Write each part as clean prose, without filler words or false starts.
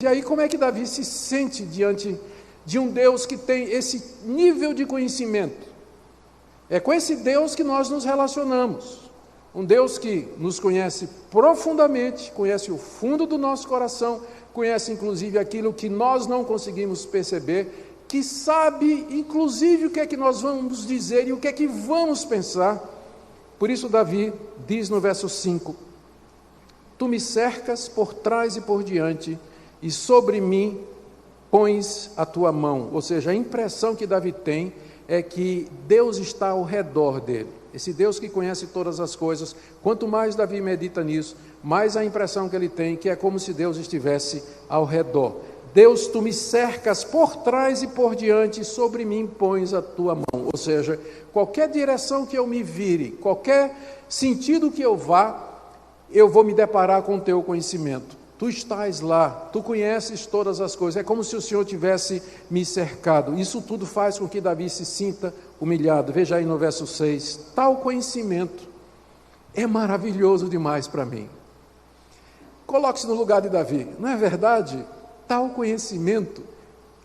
E aí como é que Davi se sente diante de um Deus que tem esse nível de conhecimento? É com esse Deus que nós nos relacionamos. Um Deus que nos conhece profundamente, conhece o fundo do nosso coração, conhece inclusive aquilo que nós não conseguimos perceber, que sabe inclusive o que é que nós vamos dizer e o que é que vamos pensar. Por isso Davi diz no verso 5, tu me cercas por trás e por diante, e sobre mim pões a tua mão. Ou seja, a impressão que Davi tem é que Deus está ao redor dele. Esse Deus que conhece todas as coisas, quanto mais Davi medita nisso, mais a impressão que ele tem, que é como se Deus estivesse ao redor. Deus, tu me cercas por trás e por diante, e sobre mim pões a tua mão. Ou seja, qualquer direção que eu me vire, qualquer sentido que eu vá, eu vou me deparar com o teu conhecimento. Tu estás lá, tu conheces todas as coisas, é como se o Senhor tivesse me cercado. Isso tudo faz com que Davi se sinta humilhado. Veja aí no verso 6, tal conhecimento é maravilhoso demais para mim. Coloque-se no lugar de Davi, não é verdade? Tal conhecimento,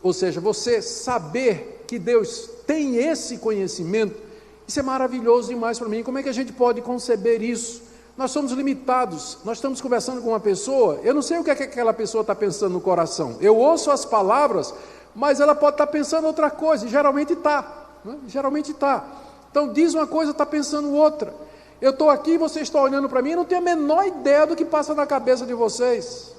ou seja, você saber que Deus tem esse conhecimento, isso é maravilhoso demais para mim. Como é que a gente pode conceber isso? Nós somos limitados, nós estamos conversando com uma pessoa, eu não sei o que é que aquela pessoa está pensando no coração, eu ouço as palavras, mas ela pode estar pensando outra coisa, e geralmente está, né? Geralmente está. Então diz uma coisa, está pensando outra. Eu estou aqui, você está olhando para mim, eu não tenho a menor ideia do que passa na cabeça de vocês.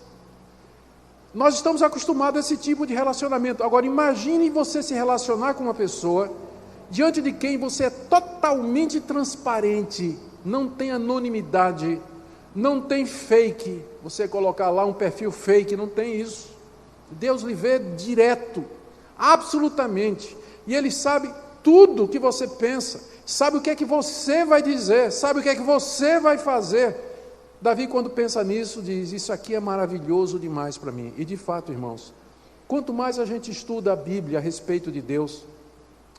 Nós estamos acostumados a esse tipo de relacionamento. Agora imagine você se relacionar com uma pessoa, diante de quem você é totalmente transparente, não tem anonimidade, não tem fake, você colocar lá um perfil fake, não tem isso. Deus lhe vê direto, absolutamente, e Ele sabe tudo o que você pensa, sabe o que é que você vai dizer, sabe o que é que você vai fazer. Davi, quando pensa nisso, diz, isso aqui é maravilhoso demais para mim. E de fato, irmãos, quanto mais a gente estuda a Bíblia a respeito de Deus,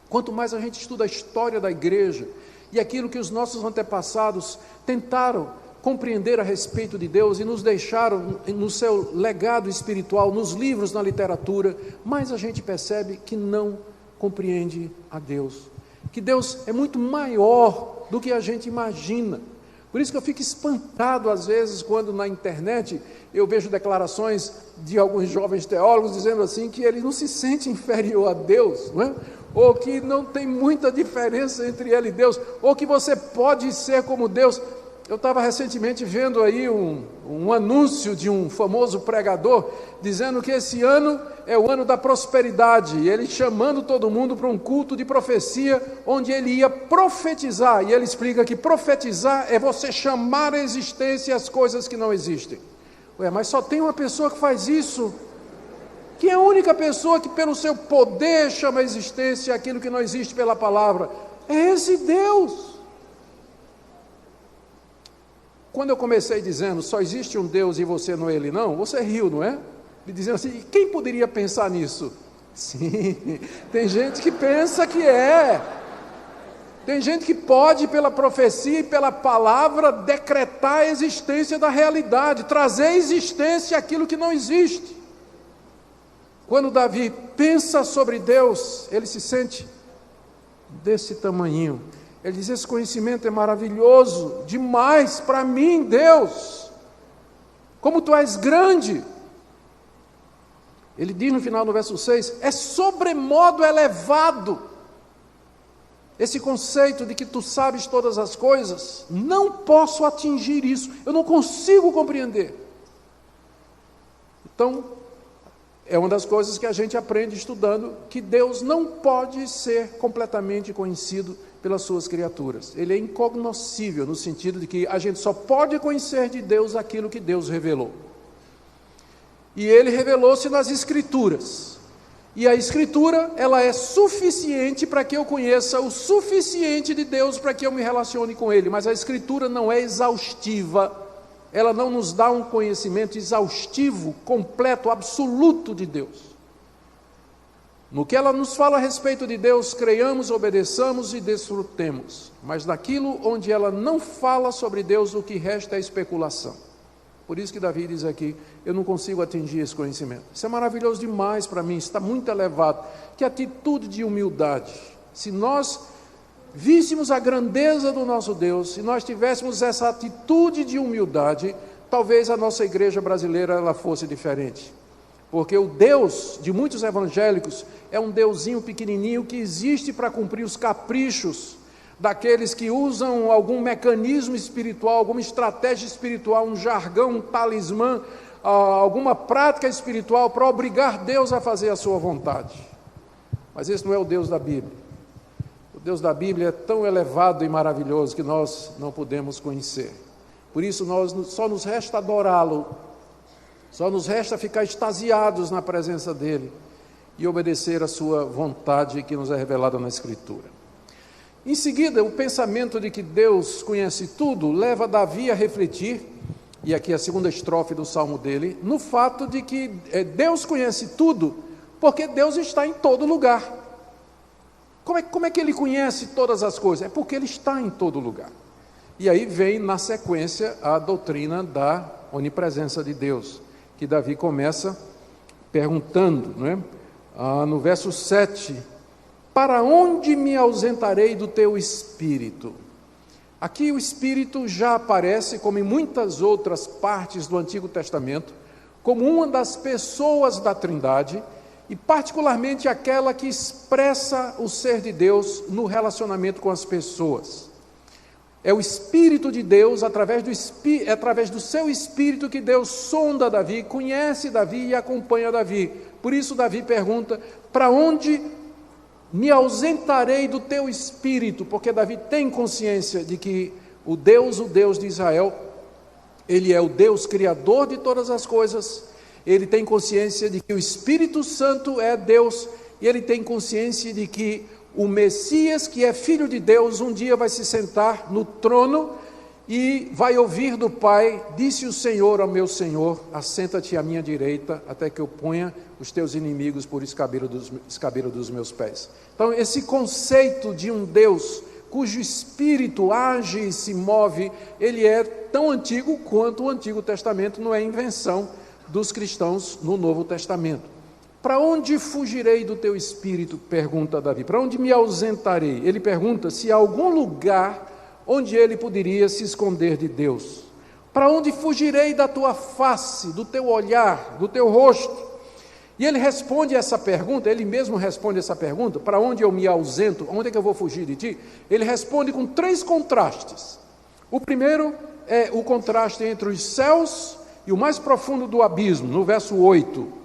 quanto mais a gente estuda a história da igreja, e aquilo que os nossos antepassados tentaram compreender a respeito de Deus e nos deixaram no seu legado espiritual, nos livros, na literatura, mais a gente percebe que não compreende a Deus, que Deus é muito maior do que a gente imagina. Por isso que eu fico espantado às vezes quando na internet eu vejo declarações de alguns jovens teólogos dizendo assim que ele não se sente inferior a Deus, não é? Ou que não tem muita diferença entre ele e Deus, ou que você pode ser como Deus. Eu estava recentemente vendo aí um anúncio de um famoso pregador, dizendo que esse ano é o ano da prosperidade, e ele chamando todo mundo para um culto de profecia, onde ele ia profetizar, e ele explica que profetizar é você chamar à existência as coisas que não existem. Ué, mas só tem uma pessoa que faz isso. Quem é a única pessoa que pelo seu poder chama à existência aquilo que não existe pela palavra? É esse Deus. Quando eu comecei dizendo, só existe um Deus e você não é Ele não, você riu, não é? Me dizendo assim, quem poderia pensar nisso? Sim, tem gente que pensa que é. Tem gente que pode, pela profecia e pela palavra, decretar a existência da realidade, trazer à existência aquilo que não existe. Quando Davi pensa sobre Deus, ele se sente desse tamanhinho. Ele diz, esse conhecimento é maravilhoso demais para mim, Deus. Como tu és grande. Ele diz no final do verso 6, é sobremodo elevado. Esse conceito de que tu sabes todas as coisas, não posso atingir isso, eu não consigo compreender. Então, é uma das coisas que a gente aprende estudando, que Deus não pode ser completamente conhecido pelas suas criaturas. Ele é incognoscível, no sentido de que a gente só pode conhecer de Deus aquilo que Deus revelou. E Ele revelou-se nas Escrituras. E a Escritura, ela é suficiente para que eu conheça o suficiente de Deus para que eu me relacione com Ele. Mas a Escritura não é exaustiva. Ela não nos dá um conhecimento exaustivo, completo, absoluto de Deus. No que ela nos fala a respeito de Deus, creiamos, obedeçamos e desfrutemos. Mas naquilo onde ela não fala sobre Deus, o que resta é especulação. Por isso que Davi diz aqui, eu não consigo atingir esse conhecimento. Isso é maravilhoso demais para mim, está muito elevado. Que atitude de humildade. Se nós víssemos a grandeza do nosso Deus, se nós tivéssemos essa atitude de humildade, talvez a nossa igreja brasileira ela fosse diferente. Porque o Deus de muitos evangélicos é um deusinho pequenininho que existe para cumprir os caprichos daqueles que usam algum mecanismo espiritual, alguma estratégia espiritual, um jargão, um talismã, alguma prática espiritual para obrigar Deus a fazer a sua vontade. Mas esse não é o Deus da Bíblia. O Deus da Bíblia é tão elevado e maravilhoso que nós não podemos conhecer. Por isso só nos resta adorá-lo, só nos resta ficar extasiados na presença dEle e obedecer a sua vontade que nos é revelada na Escritura. Em seguida, o pensamento de que Deus conhece tudo leva Davi a refletir, e aqui a segunda estrofe do salmo dele, no fato de que Deus conhece tudo, porque Deus está em todo lugar. Como é que Ele conhece todas as coisas? É porque Ele está em todo lugar. E aí vem na sequência a doutrina da onipresença de Deus, que Davi começa perguntando, não é? No verso 7, para onde me ausentarei do teu Espírito? Aqui o Espírito já aparece, como em muitas outras partes do Antigo Testamento, como uma das pessoas da Trindade, e particularmente aquela que expressa o ser de Deus no relacionamento com as pessoas. É o Espírito de Deus, através do seu Espírito que Deus sonda Davi, conhece Davi e acompanha Davi. Por isso Davi pergunta, para onde me ausentarei do teu Espírito? Porque Davi tem consciência de que o Deus de Israel, Ele é o Deus criador de todas as coisas, ele tem consciência de que o Espírito Santo é Deus, e ele tem consciência de que o Messias, que é Filho de Deus, um dia vai se sentar no trono e vai ouvir do Pai, disse o Senhor ao meu Senhor, assenta-te à minha direita, até que eu ponha os teus inimigos por escabelo dos meus pés. Então, esse conceito de um Deus cujo Espírito age e se move, ele é tão antigo quanto o Antigo Testamento, não é invenção dos cristãos no Novo Testamento. Para onde fugirei do teu Espírito? Pergunta Davi. Para onde me ausentarei? Ele pergunta se há algum lugar onde ele poderia se esconder de Deus. Para onde fugirei da tua face, do teu olhar, do teu rosto? E ele responde essa pergunta, ele mesmo responde essa pergunta, para onde eu me ausento, onde é que eu vou fugir de ti? Ele responde com 3 contrastes. O primeiro é o contraste entre os céus e o mais profundo do abismo, no verso 8.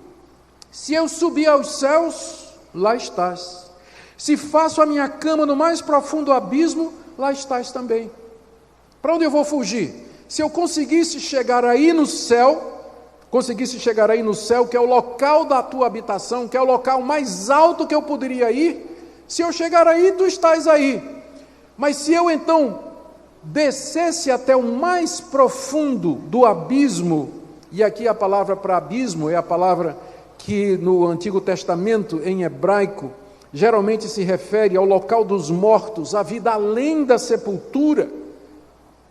Se eu subir aos céus, lá estás. Se faço a minha cama no mais profundo abismo, lá estás também. Para onde eu vou fugir? Se eu conseguisse chegar aí no céu, que é o local da tua habitação, que é o local mais alto que eu poderia ir, se eu chegar aí, tu estás aí. Mas se eu então descesse até o mais profundo do abismo, e aqui a palavra para abismo é a palavra que no Antigo Testamento, em hebraico, geralmente se refere ao local dos mortos, à vida além da sepultura.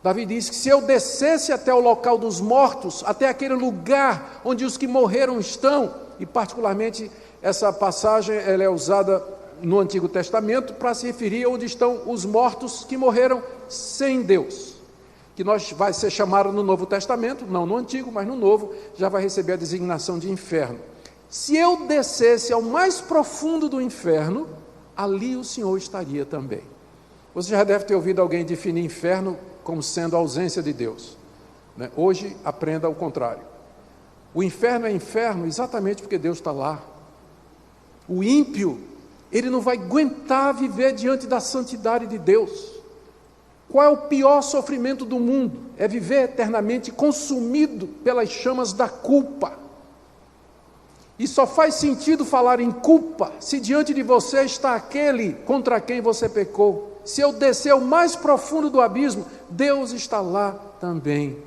Davi diz que se eu descesse até o local dos mortos, até aquele lugar onde os que morreram estão, e particularmente essa passagem ela é usada no Antigo Testamento para se referir onde estão os mortos que morreram sem Deus, que vai ser chamado no Novo Testamento, não no Antigo, mas no Novo, já vai receber a designação de inferno. Se eu descesse ao mais profundo do inferno, ali o Senhor estaria também. Você já deve ter ouvido alguém definir inferno como sendo a ausência de Deus, né? Hoje, aprenda o contrário. O inferno é inferno exatamente porque Deus está lá. O ímpio, ele não vai aguentar viver diante da santidade de Deus. Qual é o pior sofrimento do mundo? É viver eternamente consumido pelas chamas da culpa. E só faz sentido falar em culpa se diante de você está aquele contra quem você pecou. Se eu descer ao mais profundo do abismo, Deus está lá também.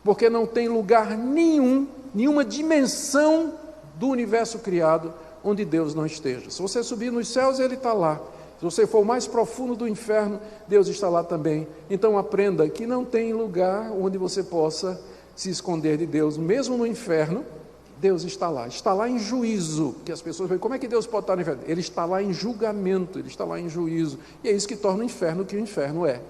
Porque não tem lugar nenhuma dimensão do universo criado onde Deus não esteja. Se você subir nos céus, Ele está lá. Se você for o mais profundo do inferno, Deus está lá também. Então aprenda que não tem lugar onde você possa se esconder de Deus, mesmo no inferno, Deus está lá em juízo, que as pessoas veem, como é que Deus pode estar no inferno? Ele está lá em julgamento, ele está lá em juízo, e é isso que torna o inferno o que o inferno é.